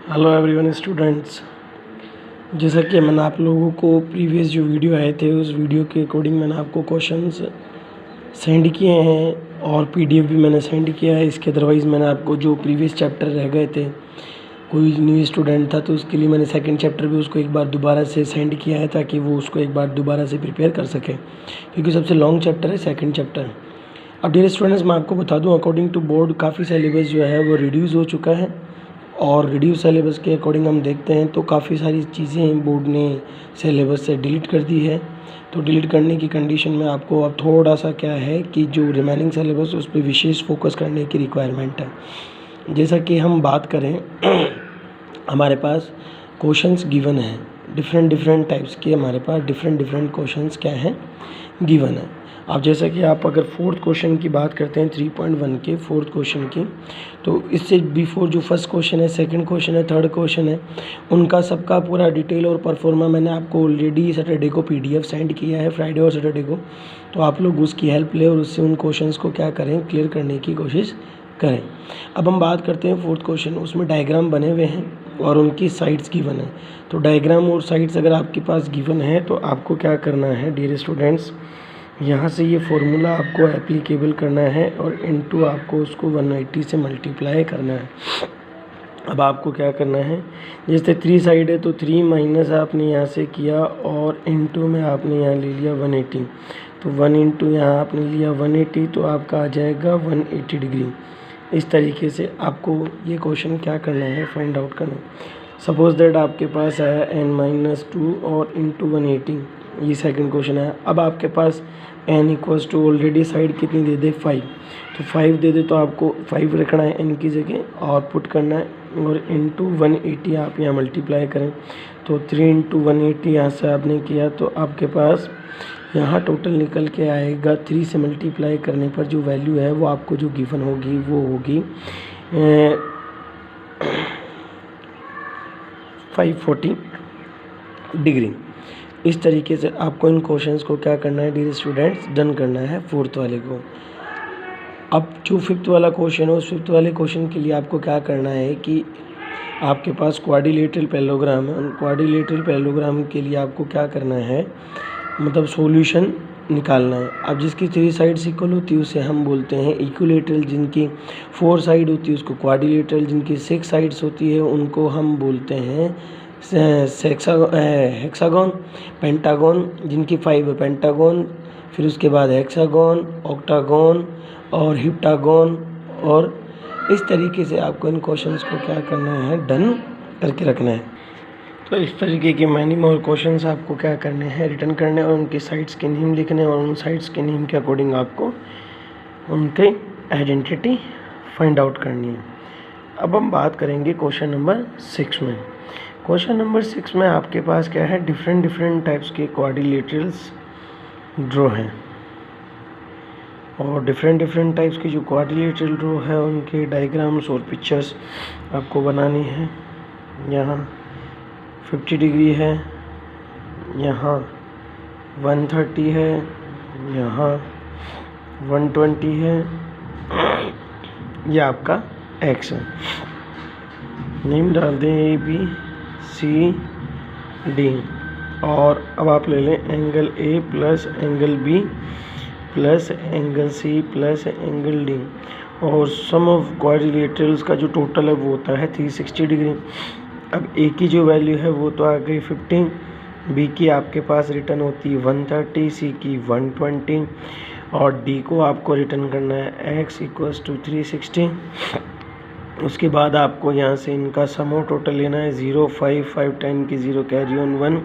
Hello everyone students, जैसा कि मैंने आप लोगों को प्रीवियस जो वीडियो आए थे उस वीडियो के अकॉर्डिंग मैंने आपको क्वेश्चंस सेंड किए हैं और पीडीएफ भी मैंने सेंड किया है। इसके अदरवाइज़ मैंने आपको जो प्रीवियस चैप्टर रह गए थे, कोई न्यू स्टूडेंट था तो उसके लिए मैंने सेकंड चैप्टर भी उसको एक बार दोबारा से सेंड किया है ताकि वो उसको एक बार दोबारा से प्रिपेयर कर सके, क्योंकि सबसे लॉन्ग चैप्टर है सेकेंड चैप्टर। अब डियर स्टूडेंट्स, मैं आपको बता दूँ अकॉर्डिंग टू बोर्ड काफ़ी सिलेबस जो है वो रिड्यूस हो चुका है और रिड्यूस सिलेबस के अकॉर्डिंग हम देखते हैं तो काफ़ी सारी चीज़ें बोर्ड ने सिलेबस से डिलीट कर दी है। तो डिलीट करने की कंडीशन में आपको अब थोड़ा सा क्या है कि जो रिमेनिंग सिलेबस उस पर विशेष फोकस करने की रिक्वायरमेंट है। जैसा कि हम बात करें हमारे पास क्वेश्चंस गिवन हैं, डिफरेंट टाइप्स के हमारे पास डिफरेंट क्वेश्चंस क्या हैं गिवन है। अब जैसा कि आप अगर फोर्थ क्वेश्चन की बात करते हैं 3.1 के फोर्थ क्वेश्चन की, तो इससे बिफोर जो फर्स्ट क्वेश्चन है, सेकंड क्वेश्चन है, थर्ड क्वेश्चन है, उनका सबका पूरा डिटेल और परफॉर्मा मैंने आपको ऑलरेडी सैटरडे को पीडीएफ सेंड किया है, फ्राइडे और सैटरडे को। तो आप लोग उसकी हेल्प लें और उससे उन क्वेश्चंस को क्या करें, क्लियर करने की कोशिश करें। अब हम बात करते हैं फोर्थ क्वेश्चन, उसमें डायग्राम बने हुए हैं और उनकी साइड्स गिवन है। तो डायग्राम और साइड्स अगर आपके पास गिवन है तो आपको क्या करना है डियर स्टूडेंट्स, यहाँ से ये फॉर्मूला आपको एप्लीकेबल करना है और इनटू आपको उसको 180 से मल्टीप्लाई करना है। अब आपको क्या करना है, जैसे 3 साइड है तो 3 माइनस आपने यहाँ से किया और इनटू में आपने यहाँ ले लिया 180, तो 1 इंटू यहाँ आपने लिया 180, तो आपका आ जाएगा 180 डिग्री। इस तरीके से आपको ये क्वेश्चन क्या करना है, फाइंड आउट करना है। सपोज दैट आपके पास आया n-2 और इंटू 180, ये सेकंड क्वेश्चन है। अब आपके पास n equals to already side कितनी दे दे 5, तो 5 दे दे तो आपको 5 रखना है n की जगह और पुट करना है और इंटू 180 आप यहाँ मल्टीप्लाई करें, तो 3 इंटू 180 यहाँ से आपने किया तो आपके पास यहाँ टोटल निकल के आएगा 3 से मल्टीप्लाई करने पर जो वैल्यू है वो आपको जो गिवन होगी वो होगी 540 डिग्री। इस तरीके से आपको इन क्वेश्चंस को क्या करना है डियर स्टूडेंट्स, डन करना है फोर्थ वाले को। अब जो फिफ्थ वाला क्वेश्चन है उस फिफ्थ वाले क्वेश्चन के लिए आपको क्या करना है कि आपके पास क्वाड्रिलेटरल पैरेललोग्राम है, उन क्वाड्रिलेटरल पैरेललोग्राम के लिए आपको क्या करना है, मतलब सॉल्यूशन निकालना है। अब जिसकी 3 साइड्स इक्वल होती है उसे हम बोलते हैं इक्विलेटरल, जिनकी 4 साइड होती है उसको क्वाड्रिलेटरल, जिनकी 6 साइड्स होती है उनको हम बोलते हैं हेक्सागोन, पेंटागोन, जिनकी 5 है पेंटागोन, फिर उसके बाद हेक्सागोन, ऑक्टागोन और हिप्टागोन। और इस तरीके से आपको इन क्वेश्चंस को क्या करना है, डन करके रखना है। तो इस तरीके के मैनी मोर क्वेश्चंस आपको क्या करने हैं, रिटर्न करने और उनके साइड्स के नेम लिखने और उन साइड्स के नेम के अकॉर्डिंग आपको उनके आइडेंटिटी फाइंड आउट करनी है। अब हम बात करेंगे क्वेश्चन नंबर 6 में। क्वेश्चन नंबर 6 में आपके पास क्या है, डिफरेंट टाइप्स के क्वाड्रिलेटरल्स ड्रॉ हैं और डिफरेंट टाइप्स की जो क्वाड्रिलेटरल ड्रॉ है उनके डायग्राम्स और पिक्चर्स आपको बनानी है। यहाँ 50 डिग्री है, यहाँ 130 है, यहाँ 120 है, यह आपका x है। नेम डाल दें ABCD और अब आप ले लें angle A plus angle B plus angle C plus angle D और सम ऑफ क्वाड्रिलेटरल्स का जो टोटल है वो होता है 360 डिग्री। अब A की जो वैल्यू है वो तो आ गई 15, B की आपके पास रिटर्न होती है 130, C की 120 और D को आपको रिटर्न करना है x इक्वल्स टू 360। उसके बाद आपको यहाँ से इनका सम ऑफ टोटल लेना है 0, 5, 5, 10 की 0 कैरी ऑन 1,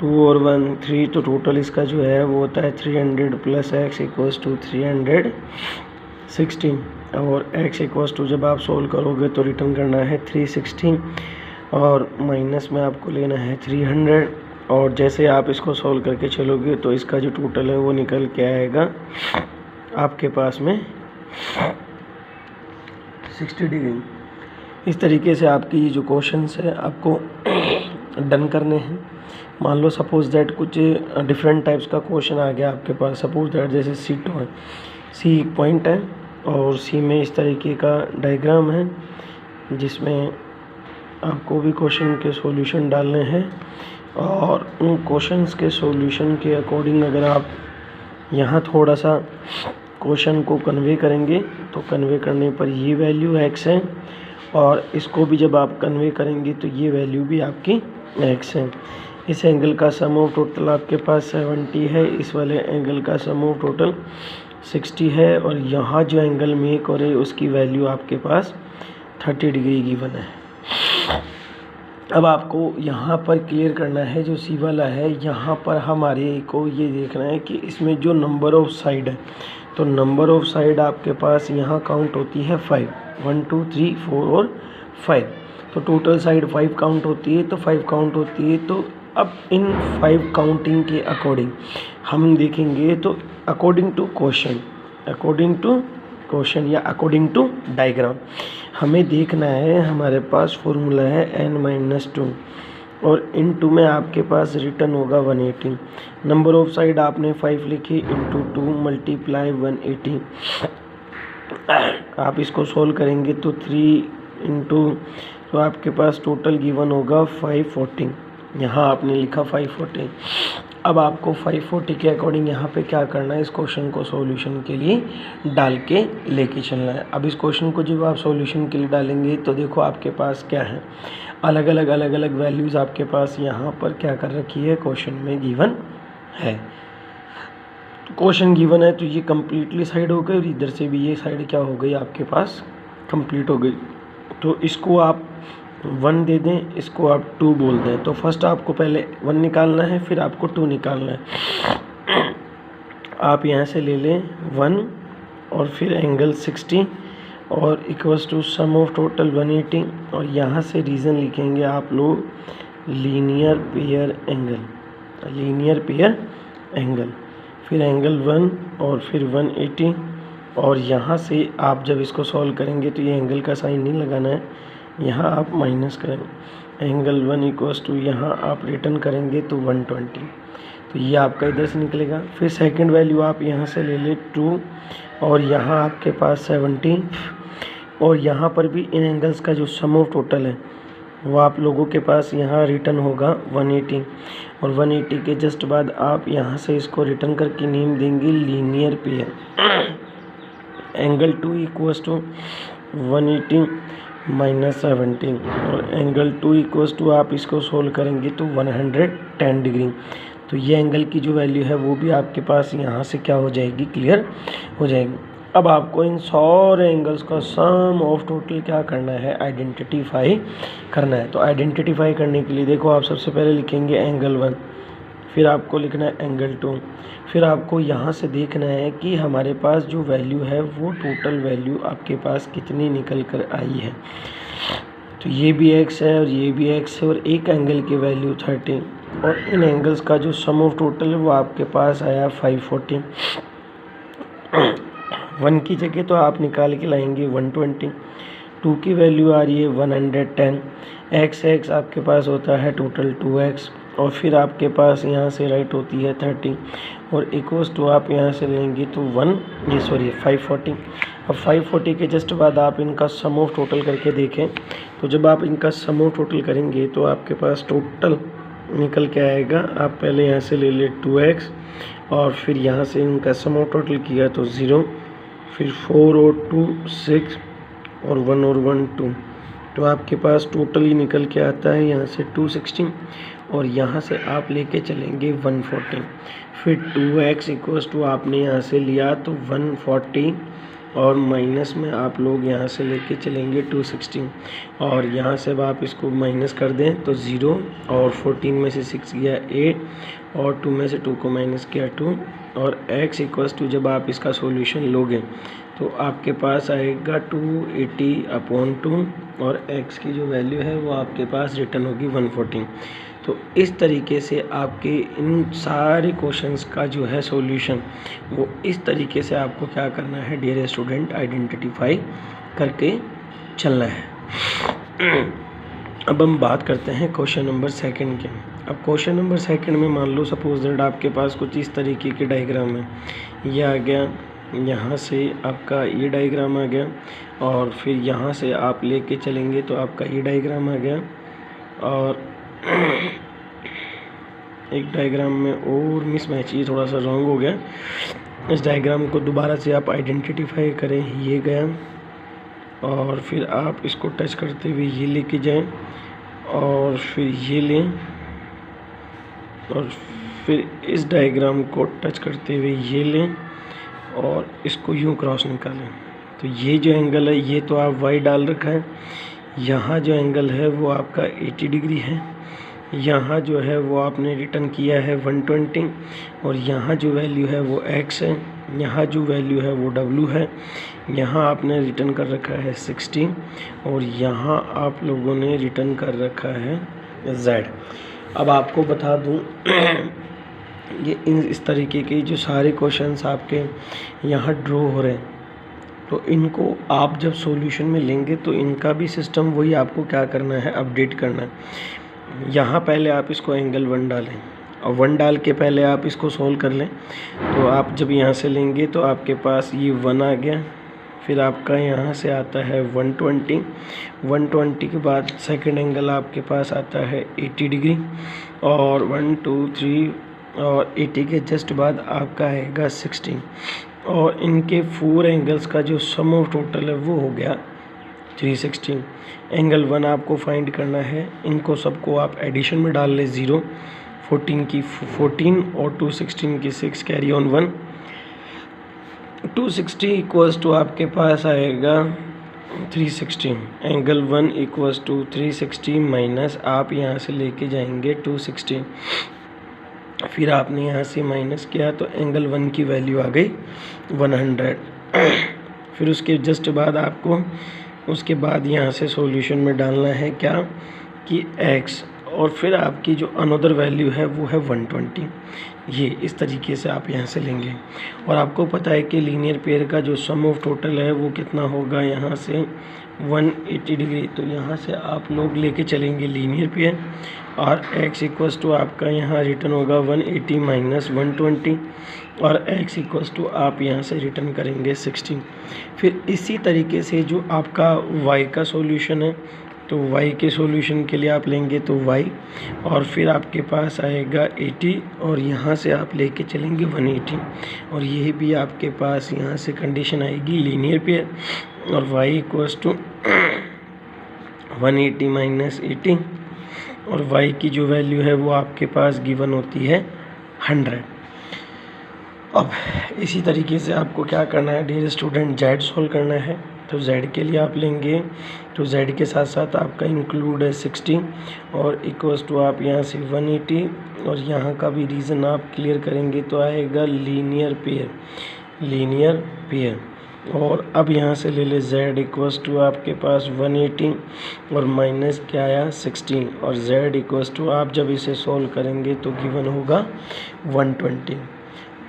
2 और 1 3, तो टोटल इसका जो है वो होता है 300 प्लस x इक्वल्स टू 360 और x इक्वल्स टू जब आप सोल्व करोगे तो रिटर्न करना है 360 और माइनस में आपको लेना है 300 और जैसे आप इसको सोल्व करके चलोगे तो इसका जो टोटल है वो निकल के आएगा आपके पास में 60 डिग्री। इस तरीके से आपकी ये जो क्वेश्चंस है आपको डन करने हैं। मान लो सपोज दैट कुछ डिफरेंट टाइप्स का क्वेश्चन आ गया आपके पास, सपोज दैट जैसे C2 है, C एक पॉइंट है और C में इस तरीके का डायग्राम है जिसमें आपको भी क्वेश्चन के सॉल्यूशन डालने हैं और उन क्वेश्चंस के सॉल्यूशन के अकॉर्डिंग अगर आप यहाँ थोड़ा सा क्वेश्चन को कन्वे करेंगे तो कन्वे करने पर ये वैल्यू x है और इसको भी जब आप कन्वे करेंगे तो ये वैल्यू भी आपकी x है। इस एंगल का सम ऑफ टोटल आपके पास 70 है, इस वाले एंगल का सम ऑफ टोटल 60 है और यहाँ जो एंगल मेक हो रहे उसकी वैल्यू आपके पास 30 डिग्री गिवन है। अब आपको यहाँ पर क्लियर करना है जो सी वाला है, यहाँ पर हमारे को ये देखना है कि इसमें जो नंबर ऑफ साइड है, तो नंबर ऑफ साइड आपके पास यहाँ काउंट होती है 5, 1 2 3 4 और 5। तो टोटल साइड 5 काउंट होती है, तो 5 काउंट होती है। तो अब इन 5 काउंटिंग के अकॉर्डिंग हम देखेंगे तो अकॉर्डिंग टू क्वेश्चन या अकॉर्डिंग टू डायग्राम हमें देखना है। हमारे पास फॉर्मूला है n-2 और इनटू में आपके पास रिटर्न होगा 180। नंबर ऑफ साइड आपने 5 लिखी इंटू 2 मल्टीप्लाई 180। आप इसको सोल्व करेंगे तो 3 इंटू तो आपके पास टोटल गिवन होगा 540। यहाँ आपने लिखा 540। अब आपको 540 के अकॉर्डिंग यहाँ पे क्या करना है, इस क्वेश्चन को सॉल्यूशन के लिए डाल के लेके चलना है। अब इस क्वेश्चन को जब आप सॉल्यूशन के लिए डालेंगे तो देखो आपके पास क्या है, अलग अलग वैल्यूज़ आपके पास यहाँ पर क्या कर रखी है, क्वेश्चन में गिवन है। क्वेश्चन गिवन है तो ये कम्प्लीटली साइड हो गई और इधर से भी ये साइड क्या हो गई आपके पास कंप्लीट हो गई। तो इसको आप 1 दे दें, इसको आप 2 बोल दें। तो फर्स्ट आपको पहले 1 निकालना है, फिर आपको 2 निकालना है। आप यहाँ से ले लें 1 और फिर एंगल 60 और equals to sum of total 180 और यहाँ से रीज़न लिखेंगे आप लोग लीनियर पेयर एंगल, फिर एंगल 1 और फिर 180 और यहाँ से आप जब इसको सॉल्व करेंगे तो ये एंगल का साइन नहीं लगाना है, यहाँ आप माइनस करेंगे। एंगल 1 इक्वल्स टू यहाँ आप रिटर्न करेंगे तो 120, तो ये आपका इधर से निकलेगा। फिर सेकंड वैल्यू आप यहाँ से ले ले 2 और यहाँ आपके पास 70 और यहाँ पर भी इन एंगल्स का जो सम ऑफ टोटल है वो आप लोगों के पास यहाँ रिटर्न होगा 180 और 180 के जस्ट बाद आप यहाँ से इसको रिटर्न करके नेम देंगे linear pair. Angle 2 equals to 180 minus 17 और एंगल 2 इक्वल्स टू आप इसको सोल्व करेंगे तो 110 डिग्री। तो ये एंगल की जो वैल्यू है वो भी आपके पास यहाँ से क्या हो जाएगी, क्लियर हो जाएगी। अब आपको इन सारे एंगल्स का सम ऑफ टोटल क्या करना है, आइडेंटिफाई करना है। तो आइडेंटिफाई करने के लिए देखो आप सबसे पहले लिखेंगे एंगल 1, फिर आपको लिखना है एंगल 2, फिर आपको यहाँ से देखना है कि हमारे पास जो वैल्यू है वो टोटल वैल्यू आपके पास कितनी निकल कर आई है। तो ये भी x है और ये भी x है और एक एंगल की वैल्यू 30 और इन एंगल्स का जो सम ऑफ टोटल है वो आपके पास आया 540। 1 की जगह तो आप निकाल के लाएंगे 120, 2 की वैल्यू आ रही है 110, x आपके पास होता है टोटल 2x और फिर आपके पास यहाँ से राइट होती है 30 और इक्वल्स टू आप यहाँ से लेंगे तो 540। अब 540 के जस्ट बाद आप इनका सम ऑफ टोटल करके देखें तो जब आप इनका सम ऑफ टोटल करेंगे तो आपके पास टोटल निकल के आएगा। आप पहले यहाँ से ले ले 2x और फिर यहाँ से इनका सम ऑफ टोटल किया तो 0, फिर 4 और 2 6 और 1 और 1 2, तो आपके पास टोटल ही निकल के आता है यहाँ से 260 और यहाँ से आप लेके चलेंगे 140। फिर 2x इक्वल्स टू आपने यहाँ से लिया तो 140 और माइनस में आप लोग यहाँ से लेके चलेंगे 260 और यहाँ से अब आप इसको माइनस कर दें तो 0 और 14 में से 6 गया 8 और 2 में से 2 को माइनस किया 2 और x इक्वल्स टू जब आप इसका सॉल्यूशन लोगे तो आपके पास आएगा 280/2 और x की जो वैल्यू है वो आपके पास रिटर्न होगी 140। तो इस तरीके से आपके इन सारे क्वेश्चंस का जो है सॉल्यूशन वो इस तरीके से आपको क्या करना है डियर स्टूडेंट, आइडेंटिफाई करके चलना है। अब हम बात करते हैं क्वेश्चन नंबर 2 के। अब क्वेश्चन नंबर 2 में मान लो सपोज दैट आपके पास कुछ इस तरीके के डायग्राम है, ये आ गया यहाँ से आपका ये डायग्राम आ गया, और फिर यहाँ से आप लेके चलेंगे तो आपका ये डायग्राम आ गया, और एक डायग्राम में और मिसमैच, ये थोड़ा सा रॉन्ग हो गया। इस डायग्राम को दोबारा से आप आइडेंटिफाई करें, ये गया, और फिर आप इसको टच करते हुए ये लेके जाएं, और फिर ये लें, और फिर इस डायग्राम को टच करते हुए ये लें, और इसको यूं क्रॉस निकालें। तो ये जो एंगल है ये तो आप वाई डाल रखा है, यहाँ जो एंगल है वो आपका 80 डिग्री है, यहाँ जो है वो आपने रिटर्न किया है 120, और यहाँ जो वैल्यू है वो x है, यहाँ जो वैल्यू है वो w है, यहाँ आपने रिटर्न कर रखा है 60, और यहाँ आप लोगों ने रिटर्न कर रखा है z। अब आपको बता दूँ ये इस तरीके के जो सारे क्वेश्चंस आपके यहाँ ड्रॉ हो रहे हैं, तो इनको आप जब सॉल्यूशन में लेंगे तो इनका भी सिस्टम वही आपको क्या करना है, अपडेट करना है। यहाँ पहले आप इसको एंगल 1 डालें, और 1 डाल के पहले आप इसको सोल्व कर लें। तो आप जब यहाँ से लेंगे तो आपके पास ये 1 आ गया, फिर आपका यहाँ से आता है 120, 120 के बाद सेकंड एंगल आपके पास आता है 80 डिग्री, और 1 2 3 और 80 के जस्ट बाद आपका आएगा 16, और इनके 4 एंगल्स का जो सम ऑफ टोटल है वो हो गया 360। एंगल 1 आपको फाइंड करना है, इनको सबको आप एडिशन में डाल लें 0, 14 की 14 और 216 की 6, कैरी ऑन 1, 260 इक्वल्स टू आपके पास आएगा 360। एंगल 1 इक्वल्स टू 360 माइनस आप यहाँ से लेके जाएंगे 260, फिर आपने यहाँ से माइनस किया तो एंगल 1 की वैल्यू आ गई 100। फिर उसके जस्ट बाद आपको उसके बाद यहाँ से सॉल्यूशन में डालना है क्या कि x, और फिर आपकी जो अनदर वैल्यू है वो है 120। ये इस तरीके से आप यहाँ से लेंगे, और आपको पता है कि लीनियर पेयर का जो सम ऑफ टोटल है वो कितना होगा, यहाँ से 180 डिग्री। तो यहाँ से आप लोग लेके चलेंगे लीनियर पेयर, और x इक्वल्स टू आपका यहाँ रिटर्न होगा 180 माइनस 120, और x इक्वल्स टू आप यहाँ से रिटर्न करेंगे 60। फिर इसी तरीके से जो आपका y का सॉल्यूशन है, तो y के सॉल्यूशन के लिए आप लेंगे तो y, और फिर आपके पास आएगा 80, और यहाँ से आप लेके चलेंगे 180, और यही भी आपके पास यहाँ से कंडीशन आएगी लीनियर पेयर, और y इक्वल्स टू 180 माइनस 80, और y की जो वैल्यू है वो आपके पास गिवन होती है 100। अब इसी तरीके से आपको क्या करना है डियर स्टूडेंट, z सॉल्व करना है। तो z के लिए आप लेंगे तो z के साथ साथ आपका इंक्लूड है 60, और इक्वल्स टू आप यहाँ से 180, और यहाँ का भी रीज़न आप क्लियर करेंगे तो आएगा लीनियर पेयर। और अब यहाँ से ले ले z इक्वल्स टू आपके पास 180 और माइनस क्या आया 16, और z इक्वल्स टू आप जब इसे सॉल्व करेंगे तो गिवन होगा 120।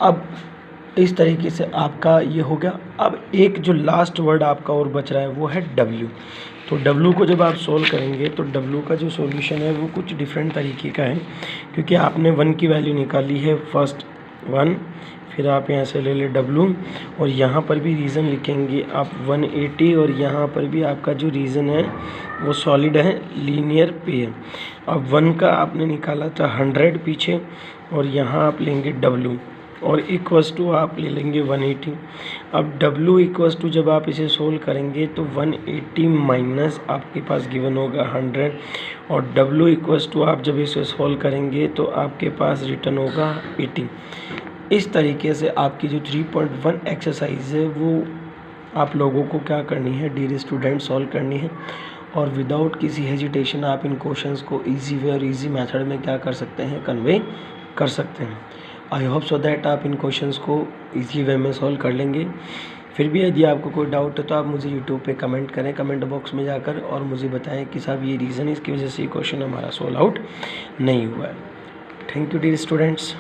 अब इस तरीके से आपका ये हो गया। अब एक जो लास्ट वर्ड आपका और बच रहा है वो है w। तो w को जब आप सोल्व करेंगे तो w का जो सॉल्यूशन है वो कुछ डिफरेंट तरीके का है, क्योंकि आपने 1 की वैल्यू निकाली है फर्स्ट 1, फिर आप यहाँ से ले ले w, और यहाँ पर भी रीज़न लिखेंगे आप 180, और यहाँ पर भी आपका जो रीज़न है वो सॉलिड है लीनियर पेयर। अब 1 का आपने निकाला था 100 पीछे, और यहाँ आप लेंगे w, और इक्वल्स टू आप ले लेंगे 180। अब w इक्वल्स टू जब आप इसे सोल्व करेंगे तो 180 माइनस आपके पास गिवन होगा 100, और w इक्वल्स टू आप जब इसे सोल्व करेंगे तो आपके पास रिटर्न होगा 80। इस तरीके से आपकी जो 3.1 एक्सरसाइज है वो आप लोगों को क्या करनी है डियर स्टूडेंट, सॉल्व करनी है, और विदाउट किसी हेजिटेशन आप इन क्वेश्चंस को इजी वे और इजी मेथड में क्या कर सकते हैं, कन्वे कर सकते हैं। आई होप सो दैट आप इन क्वेश्चंस को इजी वे में सॉल्व कर लेंगे। फिर भी यदि आपको कोई डाउट है तो आप मुझे यूट्यूब पे कमेंट करें कमेंट बॉक्स में जाकर, और मुझे बताएं कि साहब ये रीज़न इसकी वजह से ये क्वेश्चन हमारा सॉल्व आउट नहीं हुआ है। Thank you dear students.